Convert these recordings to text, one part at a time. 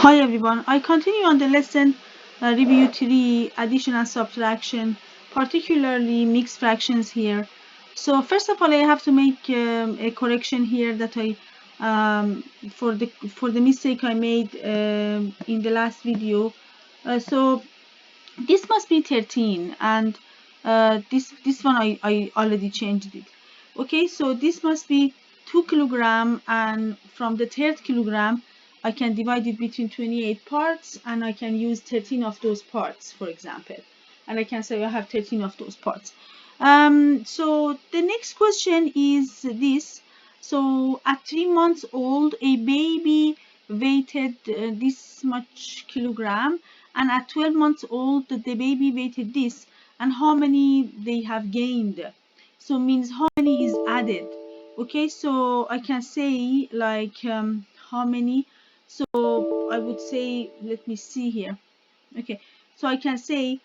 Hi everyone, I continue on the lesson review 3 addition and subtraction, particularly mixed fractions here. So first of all, I have to make a correction here that I for the mistake I made in the last video. So this must be 13, and this one I already changed it. Okay, so this must be 2 kilogram, and from the third kilogram I can divide it between 28 parts, and I can use 13 of those parts, for example, and I can say I have 13 of those parts. So the next question is this. So at 3 months old, a baby weighted this much kilogram, and at 12 months old the baby weighted this, and how many they have gained. So means how many is added. Okay, so I can say like how many. So I would say, let me see here. Okay, so I can say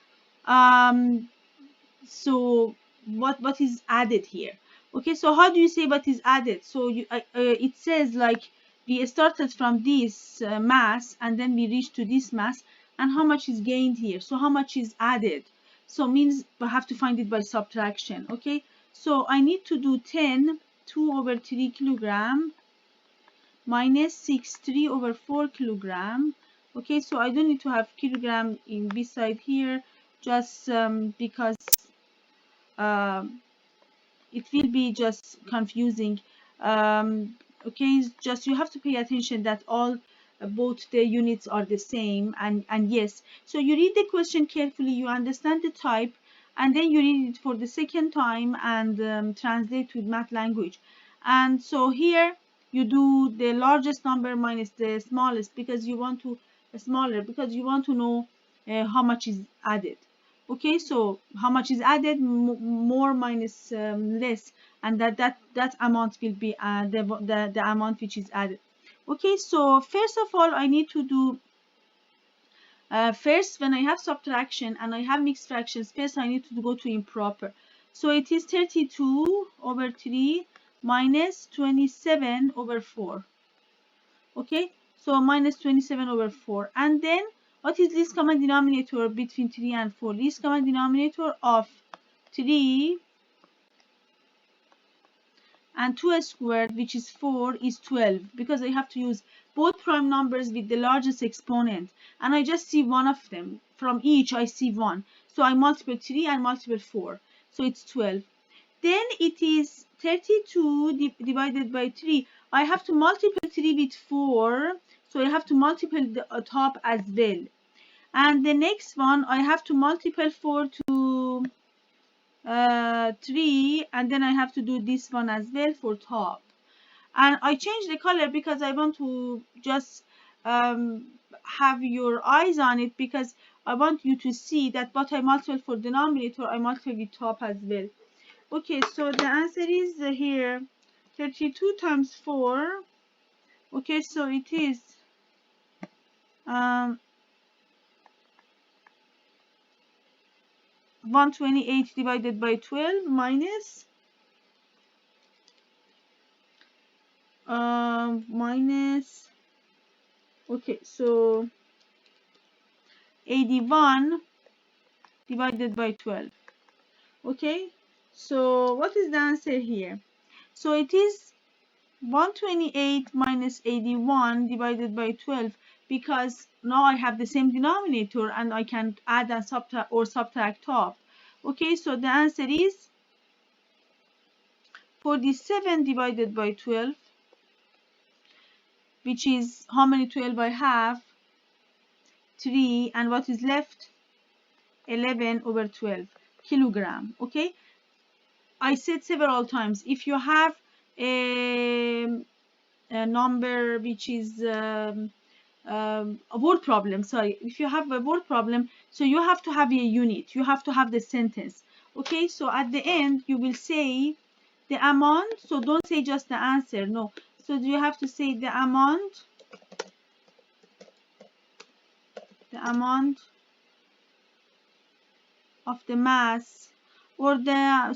so what is added here. Okay, so how do you say what is added? So it says like we started from this mass, and then we reached to this mass, and how much is gained here. So how much is added? So means I have to find it by subtraction. Okay, so I need to do 10 2 over 3 kilogram minus 6 3 over 4 kilogram. Okay, so I don't need to have kilogram in beside here, just because um, it will be just confusing. Okay, just you have to pay attention that all both the units are the same, and yes, so you read the question carefully, you understand the type, and then you read it for the second time and translate with math language. And so here you do the largest number minus the smallest, because you want to smaller, because you want to know how much is added. Okay, so how much is added, more minus less, and that amount will be the amount which is added. Okay, so first of all I need to do first, when I have subtraction and I have mixed fractions, first I need to go to improper. So it is 32 over 3 minus 27 over 4. Okay, so minus 27 over 4, and then what is least common denominator between 3 and 4? Least common denominator of 3 and 2 squared, which is 4, is 12, because I have to use both prime numbers with the largest exponent, and I just see one of them. From each I see one, so I multiply 3 and multiply 4, so it's 12. Then it is 32 divided by 3. I have to multiply 3 with 4, so I have to multiply the top as well. And the next one, I have to multiply 4 to 3, and then I have to do this one as well for top. And I change the color because I want to just have your eyes on it, because I want you to see that what I multiply for denominator, I multiply with top as well. Okay, so the answer is here 32 times 4. Okay, so it is 128 divided by 12 minus okay, so 81 divided by 12. Okay, so what is the answer here? So it is 128 minus 81 divided by 12, because now I have the same denominator and I can add and subtract or subtract top. Okay, so the answer is 47 divided by 12, which is how many 12 I have? 3, and what is left? 11 over 12 kilogram. Okay, I said several times, if you have a number which is a word problem, sorry, if you have a word problem, so you have to have a unit, you have to have the sentence. Okay, so at the end you will say the amount, so don't say just the answer, no, so you have to say the amount of the mass, or the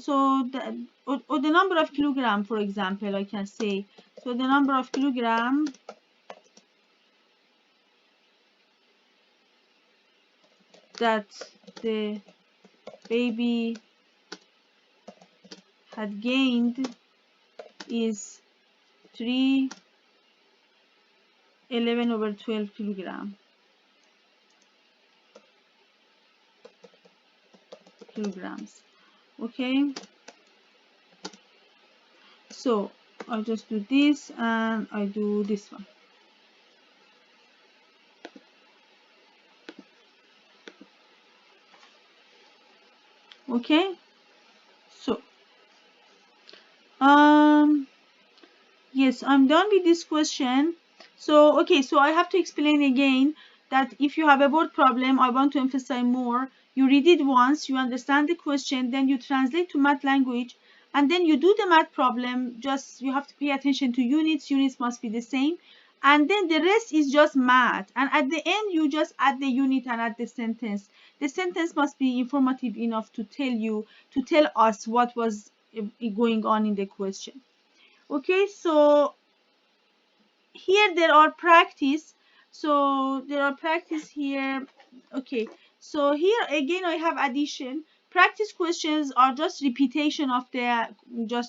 or the number of kilogram, for example, I can say, so the number of kilogram that the baby had gained is 311/12 kilograms. Okay, so I just do this and I do this one. Okay, so yes, I'm done with this question. So, okay, so I have to explain again that if you have a word problem, I want to emphasize more. You read it once, you understand the question, then you translate to math language, and then you do the math problem. Just you have to pay attention to units. Units must be the same. And then the rest is just math. And at the end, you just add the unit and add the sentence. The sentence must be informative enough to tell us what was going on in the question. Okay, so here there are practice. So there are practice here. Okay, so here again I have addition. Practice questions are just repetition of the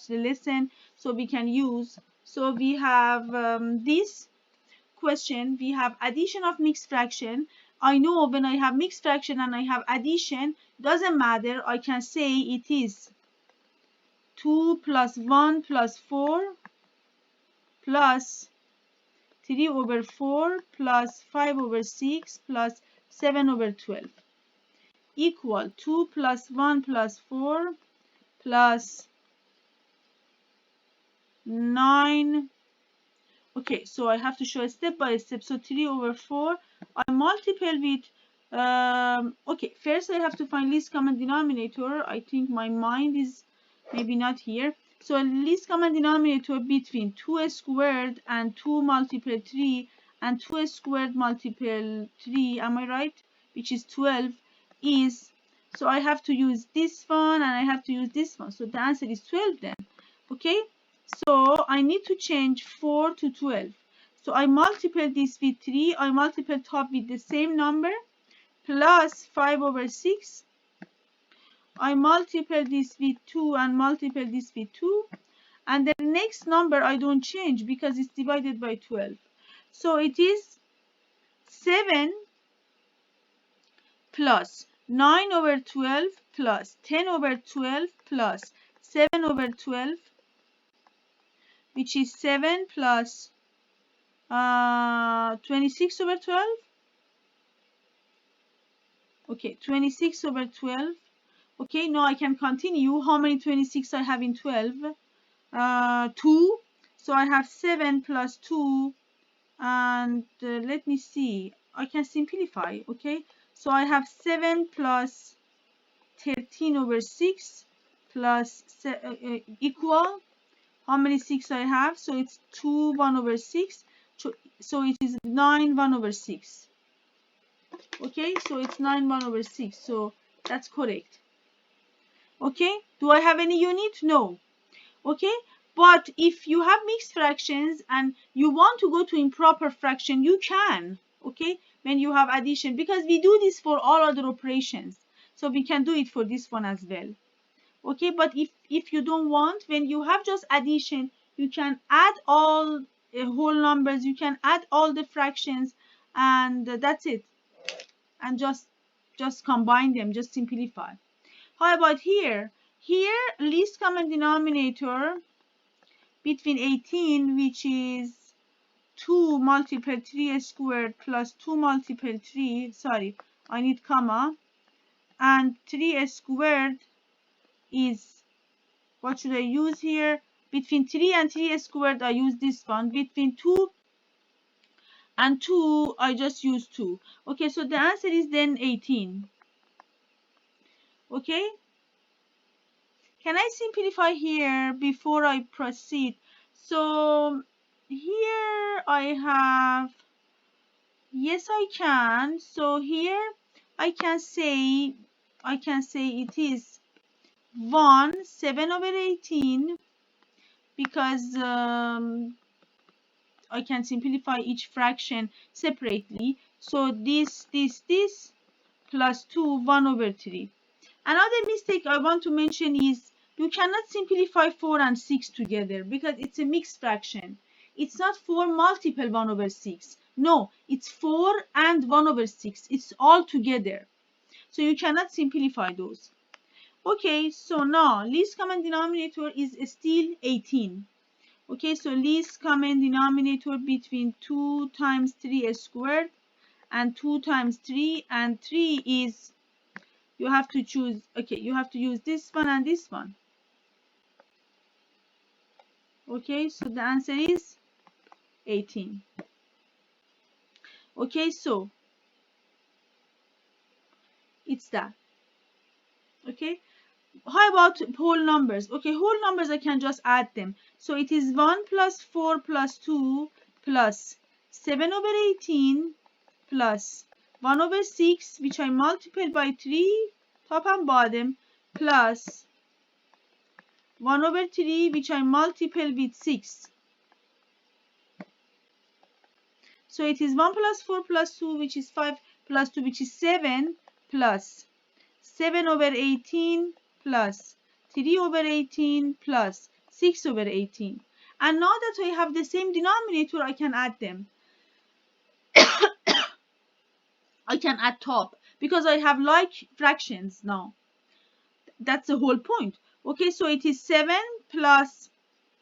lesson, so we can use. So we have this question. We have addition of mixed fraction. I know when I have mixed fraction and I have addition, doesn't matter. I can say it is 2 plus 1 plus 4 plus 3/4 plus 5/6 plus 7/12 equal 2 plus 1 plus 4 plus 9. Okay, so I have to show a step by step. So 3/4, I multiply with, okay, first I have to find least common denominator. I think my mind is maybe not here. So least common denominator between 2 squared and 2 multiple 3 and 2 squared multiple 3, am I right? Which is 12 is, so I have to use this one and I have to use this one. So the answer is 12 then, okay? So I need to change 4 to 12. So I multiply this with 3. I multiply top with the same number plus 5/6. I multiply this with 2 and multiply this with 2. And the next number I don't change because it's divided by 12. So it is 7 plus 9/12 plus 10/12 plus 7/12, which is 7 plus 26/12. Okay, 26/12. Okay, now I can continue. How many 26 I have in 12? 2. So I have 7 plus 2, and let me see. I can simplify. Okay, so I have 7 plus 13/6 plus equal. How many 6 I have? So it's 2 1/6. So it is 9 1/6. Okay, so it's 9 1/6. So that's correct. Okay, do I have any unit? No. Okay, but if you have mixed fractions and you want to go to improper fraction, you can. Okay, when you have addition, because we do this for all other operations, so we can do it for this one as well. Okay, but if you don't want, when you have just addition, you can add all whole numbers, you can add all the fractions, and that's it, and just combine them, just simplify. How about here? Here, least common denominator between 18, which is 2 multiple 3 squared plus 2 multiple 3, sorry, I need comma, and 3 squared is, what should I use here? Between 3 and 3 squared, I use this one. Between 2 and 2, I just use 2. Okay, so the answer is then 18. Okay? Can I simplify here before I proceed? So here I have, yes I can. So here I can say it is 1 7/18, because I can simplify each fraction separately. So this plus 2, 1 over 3. Another mistake I want to mention is you cannot simplify 4 and 6 together because it's a mixed fraction. It's not 4 multiple 1 over 6. No, it's 4 and 1 over 6. It's all together. So you cannot simplify those. Okay, so now least common denominator is still 18. Okay, so least common denominator between 2 times 3 squared and 2 times 3, and 3 is, you have to choose, okay, you have to use this one and this one. Okay, so the answer is 18. Okay, so it's that. Okay, how about whole numbers? Okay, whole numbers I can just add them. So it is 1 plus 4 plus 2 plus 7 over 18 plus 1 over 6, which I multiply by 3 top and bottom, plus 1 over 3, which I multiply with 6. So it is 1 plus 4 plus 2, which is 5, plus 2, which is 7, plus 7 over 18 plus 3 over 18 plus 6 over 18. And now that I have the same denominator, I can add them. I can add top because I have like fractions now. That's the whole point. Okay, so it is 7 plus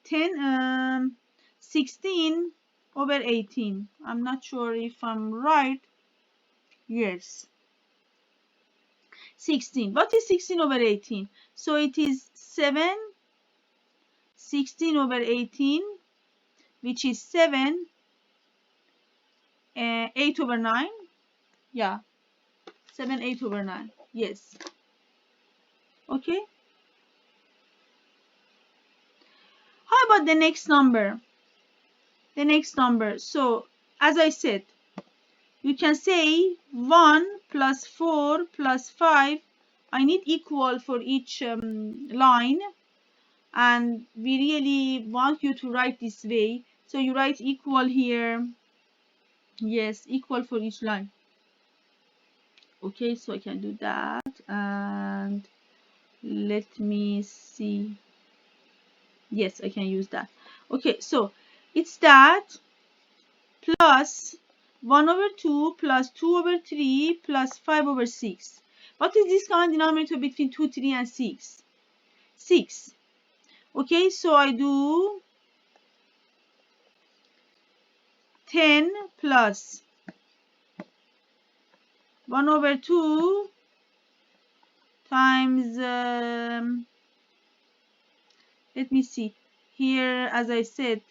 10, 16 over 18. I'm not sure if I'm right. Yes. 16. What is 16 over 18? So it is 7, 16 over 18, which is 7, 8 over 9. Yeah, 7, 8 over 9. Yes. Okay. How about the next number? The next number. So, as I said, you can say 1 plus 4 plus 5. I need equal for each line. And we really want you to write this way. So you write equal here. Yes, equal for each line. Okay, so I can do that. And let me see. Yes, I can use that. Okay, so it's that plus 1 over 2 plus 2 over 3 plus 5 over 6. What is this common denominator between 2, 3, and 6? 6. Okay, so I do 10 plus 1 over 2 times, let me see, here as I said,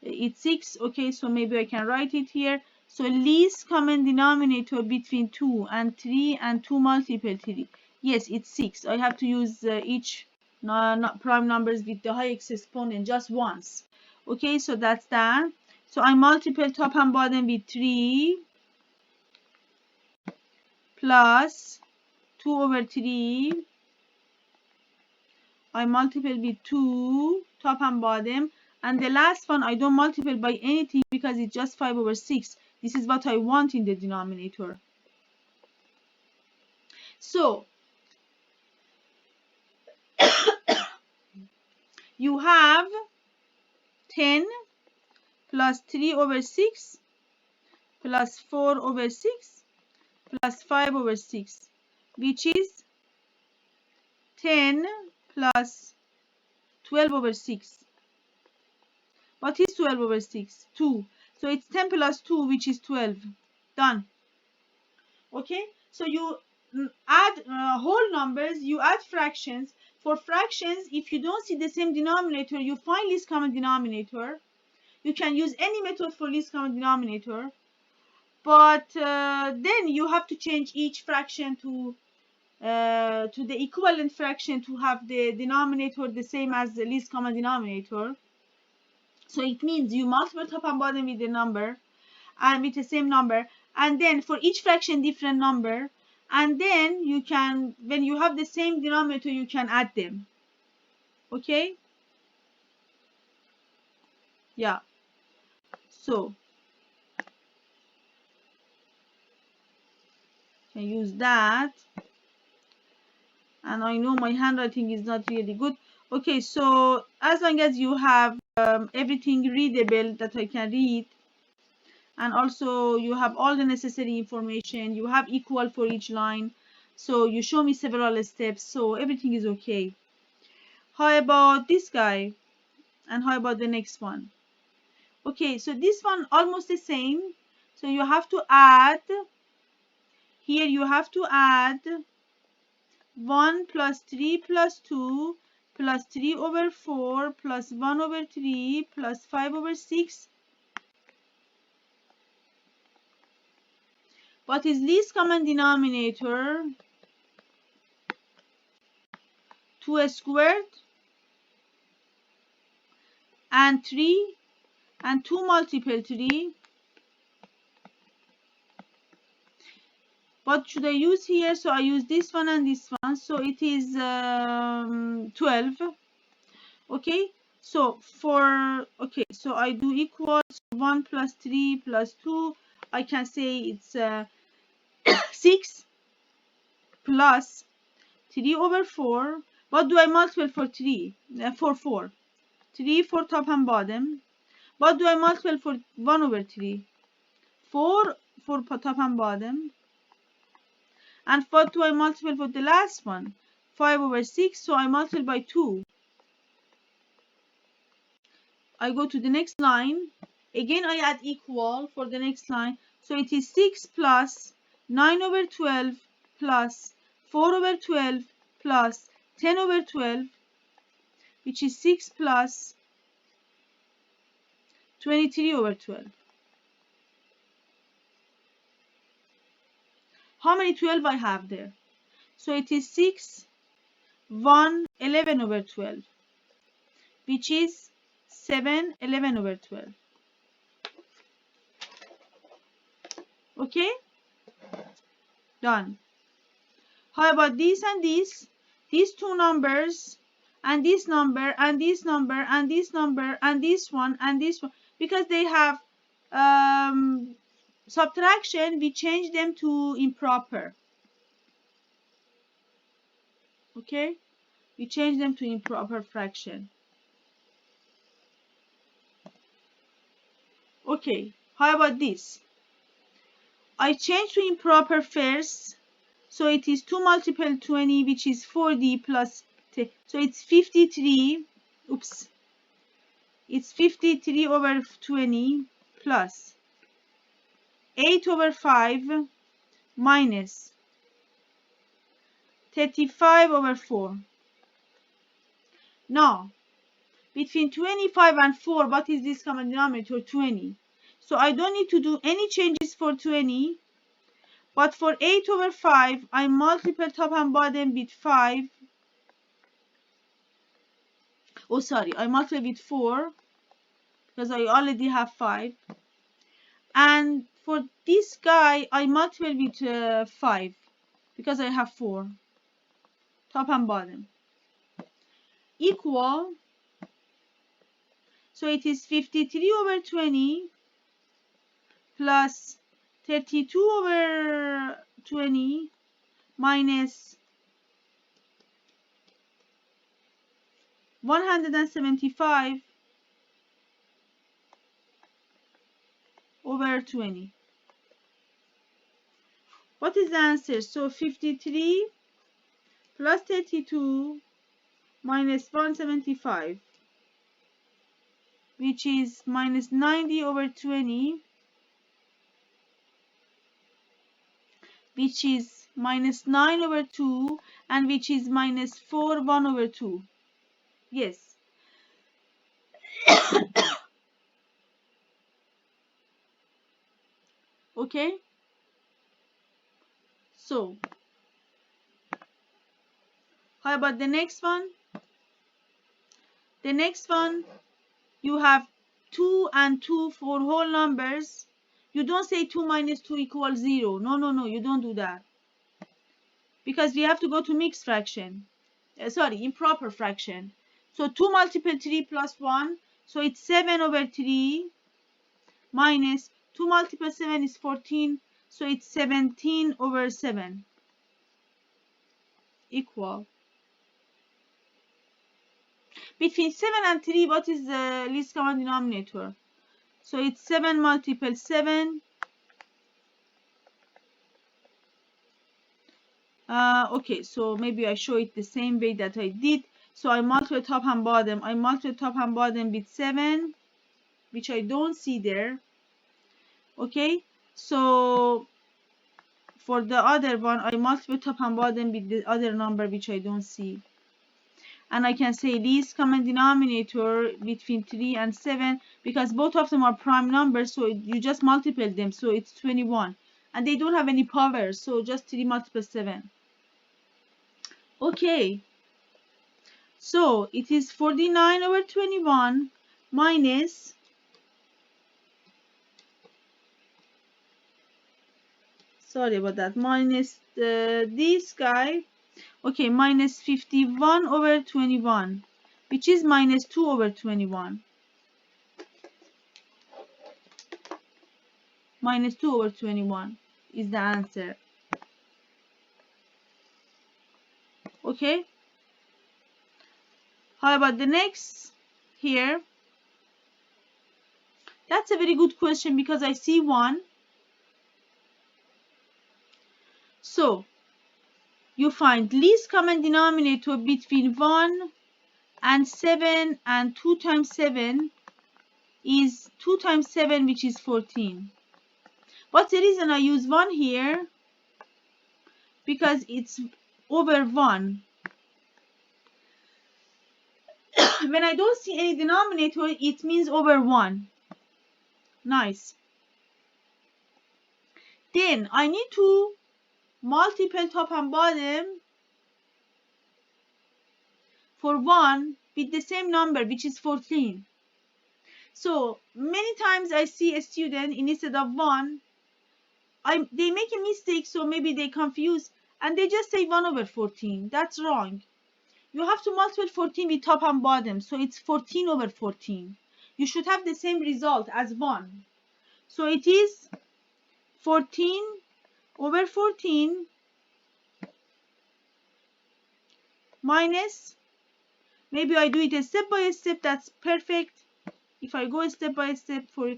it's 6. Okay, so maybe I can write it here. So least common denominator between 2 and 3 and 2 multiple 3. Yes, it's 6. I have to use each not prime numbers with the highest exponent just once. Okay, so that's that. So I multiply top and bottom with 3 plus 2 over 3. I multiply with 2 top and bottom, and the last one I don't multiply by anything because it's just 5 over 6. This is what I want in the denominator. So you have 10 plus 3 over 6 plus 4 over 6 plus 5 over 6, which is 10 plus 12 over 6. What is 12 over 6? 2. So it's 10 plus 2, which is 12. Done. Okay, so you add whole numbers, you add fractions. For fractions, if you don't see the same denominator, you find least common denominator. You can use any method for least common denominator, but then you have to change each fraction to the equivalent fraction to have the denominator the same as the least common denominator. So it means you multiply top and bottom with the number and with the same number, and then for each fraction different number, and then you can, when you have the same denominator, you can add them. Okay, yeah, so can can use that. And I know my handwriting is not really good. Okay, so as long as you have everything readable that I can read, and also you have all the necessary information, you have equal for each line, so you show me several steps, so everything is okay. How about this guy? And how about the next one? Okay, so this one almost the same. So you have to add, here you have to add 1 plus 3 plus 2 plus 3 over 4 plus 1 over 3 plus 5 over 6. What is least common denominator? 2 squared and 3 and 2 multiple 3. What should I use here? So I use this one and this one. So it is 12. Okay. So so I do equals 1 plus 3 plus 2. I can say it's 6 plus 3 over 4. What do I multiply for 3? For 4. 3 for top and bottom. What do I multiply for 1 over 3? 4 for top and bottom. And what do I multiply for the last one? 5 over 6. So I multiply by 2. I go to the next line. Again, I add equal for the next line. So it is 6 plus 9 over 12 plus 4 over 12 plus 10 over 12, which is 6 plus 23 over 12. How many 12 I have there? So it is 6, 1, 11 over 12, which is 7, 11 over 12. Okay? Done. How about this and this? These two numbers, and this number, and this number, and this number, and this one, and this one. Because they have subtraction, we change them to improper. Okay? We change them to improper fraction. Okay, how about this? I change to improper first. So it is 2 multiple 20, which is 4D plus 10. So it's 53. Oops. It's 53 over 20 plus 8 over 5 minus 35 over 4. Now, between 25 and 4, what is this common denominator? 20. So I don't need to do any changes for 20. But for 8 over 5, I multiply top and bottom with 5. Oh, sorry, I multiply with 4 because I already have 5. And for this guy, I multiply with 5 because I have 4. Top and bottom. Equal. So it is 53 over 20 plus 32 over 20 minus 175 over 20. What is the answer? So 53 plus 32 minus 175, which is minus 90 over 20, which is minus 9 over 2, and which is minus 4 1 over 2. Yes. Okay. So, how about the next one? The next one, you have 2 and 2 for whole numbers. You don't say 2 minus 2 equals 0. No, no, no, you don't do that. Because we have to go to mixed fraction. Improper fraction. So 2 multiple 3 plus 1. So it's 7 over 3 minus 2 multiple 7 is 14. So it's 17 over 7 equal. Between 7 and 3, what is the least common denominator? So it's 7 multiple 7. Okay, so maybe I show it the same way that I did. So I multiply top and bottom. I multiply top and bottom with 7, which I don't see there. Okay, so for the other one, I multiply top and bottom with the other number, which I don't see. And I can say least common denominator between 3 and 7, because both of them are prime numbers, so you just multiply them, so it's 21. And they don't have any power, so just 3 multiple 7. Okay, so it is 49 over 21 minus, sorry about that, minus this guy, okay, minus 51 over 21, which is minus 2 over 21. Minus 2 over 21 is the answer. Okay, how about the next here? That's a very good question because I see 1. So you find least common denominator between 1 and 7, and 2 times 7 is 2 times 7, which is 14. What's the reason I use 1 here? Because it's over 1. When I don't see any denominator, it means over 1. Nice. Then I need to multiply top and bottom for 1 with the same number, which is 14. So many times I see a student, instead of 1, they make a mistake, so maybe they confuse and they just say 1 over 14. That's wrong. You have to multiply 14 with top and bottom, so it's 14 over 14. You should have the same result as 1. So it is 14 over 14 minus, maybe I do it step by step, that's perfect. If I go step by step for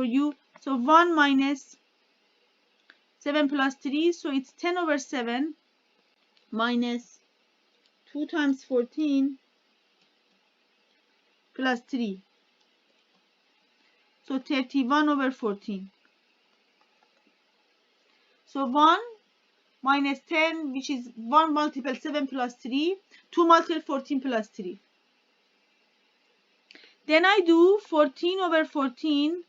you, so 1 minus 7 plus 3, so it's 10 over 7 minus 2 times 14 plus 3, so 31 over 14. So 1 minus 10, which is 1 multiple 7 plus 3, 2 multiple 14 plus 3. Then I do 14 over 14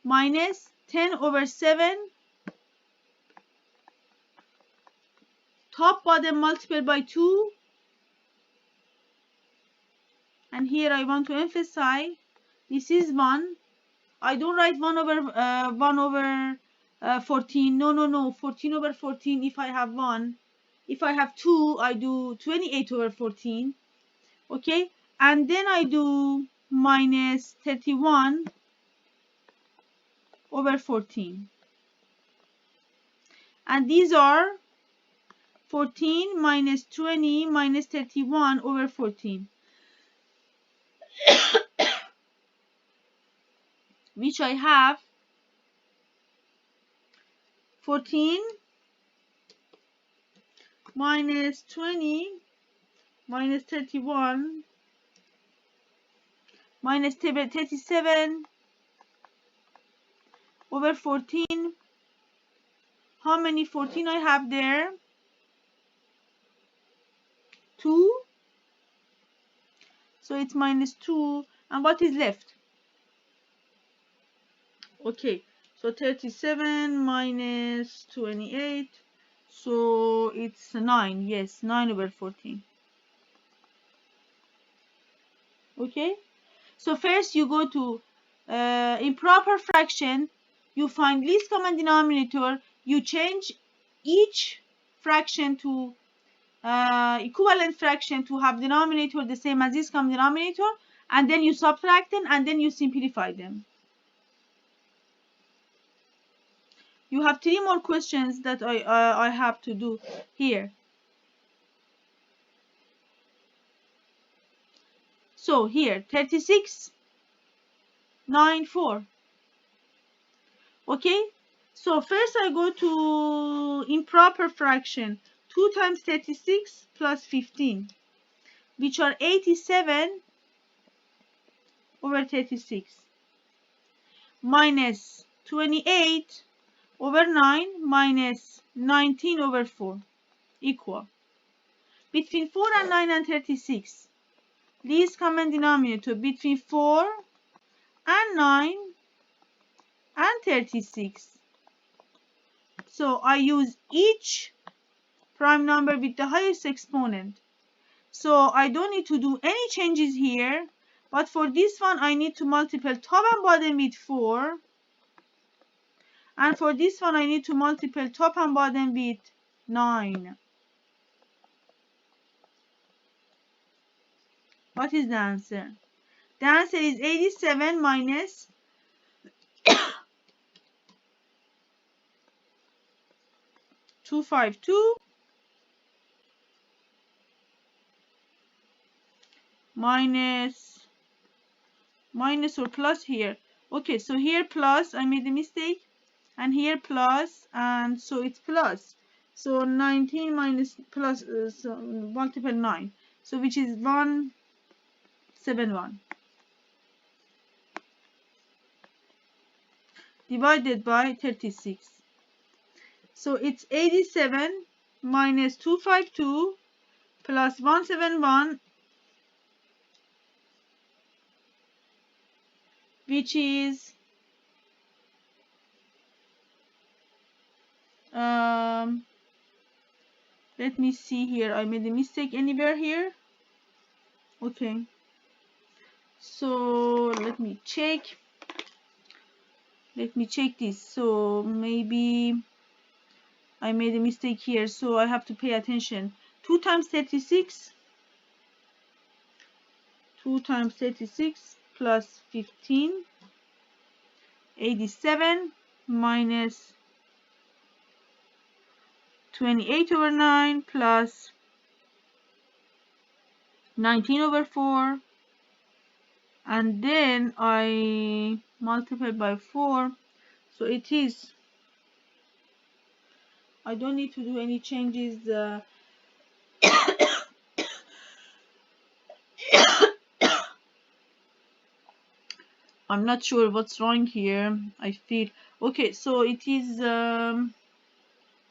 minus 10 over 7, top bottom multiply by 2. And here I want to emphasize, this is 1. I don't write 1 over 14. No. 14 over 14 if I have 1. If I have 2, I do 28 over 14. Okay, and then I do minus 31 over 14. And these are 14 minus 20 minus 31 over 14. Which I have 14 minus 20 minus 31 minus 37 over 14. How many 14 I have there? 2. So it's minus 2. And what is left? Okay, so 37 minus 28. So it's 9. Yes, 9 over 14. Okay, so first you go to improper fraction, you find least common denominator, you change each fraction to equivalent fraction to have denominator the same as least common denominator, and then you subtract them and then you simplify them. You have 3 more questions that I have to do here. So here 36, 9, 4. Okay, so first I go to improper fraction. 2 times 36 plus 15, which are 87 over 36, minus 28 over 9 minus 19 over 4, equal. Between 4 and 9 and 36, least common denominator between 4 and 9 and 36. So I use each prime number with the highest exponent. So I don't need to do any changes here, but for this one I need to multiply top and bottom with 4, and for this one I need to multiply top and bottom with 9. What is the answer? The answer is 87 minus 252 minus or plus here. Okay, so here plus, I made a mistake, and here plus, and so it's plus. So 19 minus plus, so multiple 9, so which is 171 divided by 36. So it's 87 minus 252 plus 171, which is let me see here. I made a mistake anywhere here. Okay, so let me check this. So maybe I made a mistake here, so I have to pay attention. 2 times 36 plus 15, 87 minus 28 over 9 plus 19 over 4, and then I multiply by 4, so it is, I don't need to do any changes. I'm not sure what's wrong here. I feel okay, so it is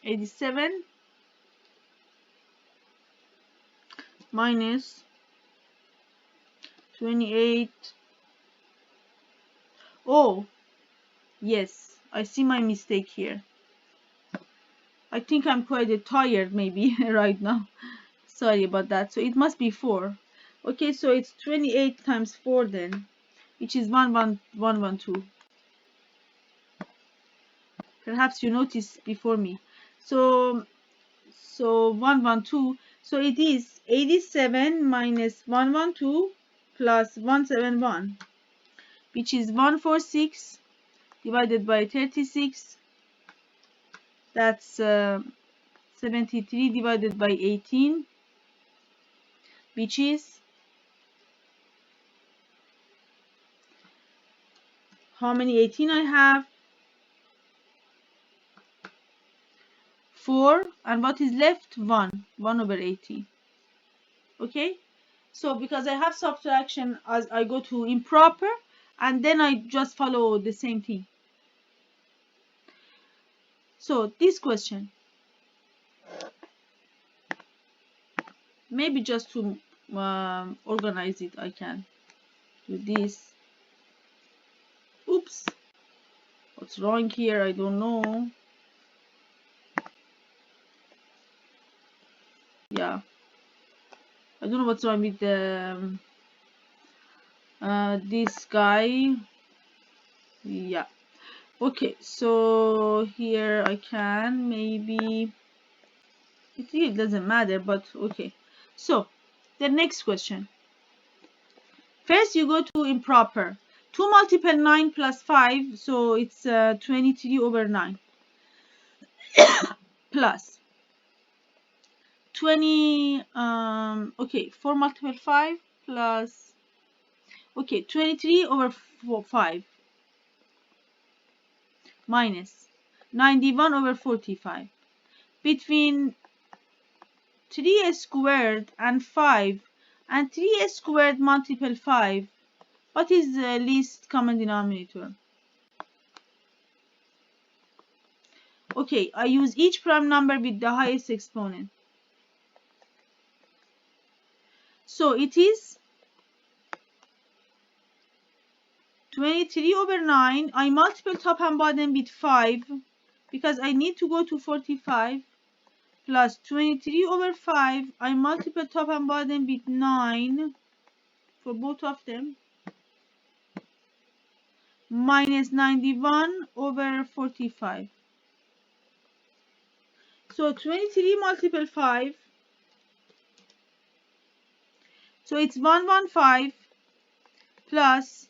87 minus 28. Oh yes, I see my mistake here. I think I'm quite tired maybe right now. Sorry about that. So it must be 4. Okay, so it's 28 times 4 then, which is 112. Perhaps you noticed before me. So 112. So it is 87 minus 112 plus 171, which is 146 divided by 36. That's 73 divided by 18, which is how many 18 I have? 4, and what is left? 1 over 18. Okay, so because I have subtraction, as I go to improper, and then I just follow the same thing. So this question, maybe just to organize it, I can do this. Oops, what's wrong here? I don't know. Yeah, I don't know what's wrong with the this guy. Yeah, okay, so here I can maybe, it really doesn't matter, but okay. So the next question, first you go to improper. 2 multiple 9 plus 5, so it's 23 over 9. plus 20, okay, 4 multiple 5 plus, okay, 23 over 5 minus 91 over 45. Between 3 squared and 5 and 3 squared multiple 5, what is the least common denominator? Okay, I use each prime number with the highest exponent. So it is 23 over 9. I multiply top and bottom with 5 because I need to go to 45, plus 23 over 5. I multiply top and bottom with 9 for both of them, minus 91 over 45. So 23 multiple 5. So it's 115 plus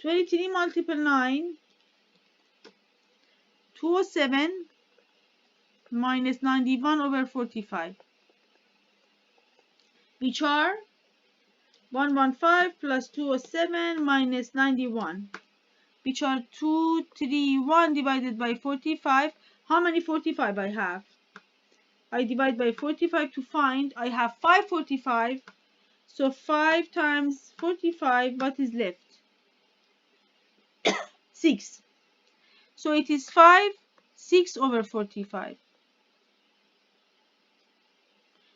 23 multiple 9, 207 minus 91 over 45, which are 115 plus 207 minus 91, which are 231 divided by 45. How many 45 I have? I divide by 45 to find. I have 5 45. So 5 times 45, what is left? 6. So it is 6 over 45.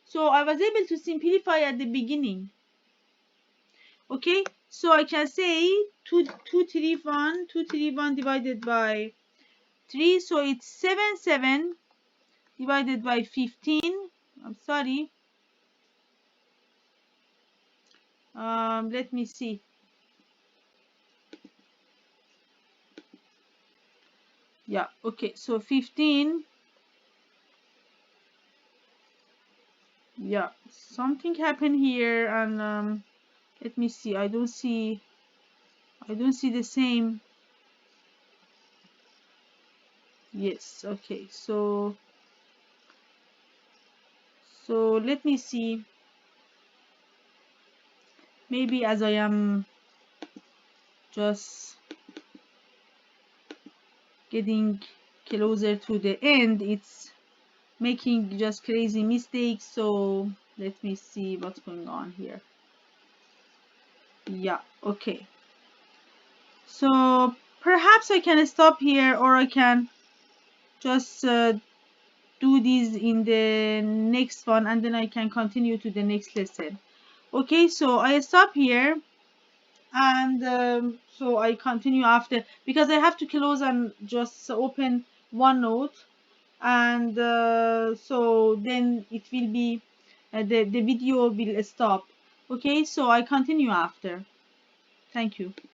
So I was able to simplify at the beginning. Okay, so I can say 231 divided by 3. So it's 7 divided by 15. I'm sorry. Let me see. Yeah, okay, so 15. Yeah, something happened here, and let me see. I don't see the same. Yes, okay, so let me see. Maybe as I am just getting closer to the end, it's making just crazy mistakes. So let me see what's going on here. Yeah, okay, so perhaps I can stop here, or I can just do this in the next one, and then I can continue to the next lesson. Okay, so I stop here, and so I continue after, because I have to close and just open OneNote, and so then it will be the video will stop. Okay, so I continue after. Thank you.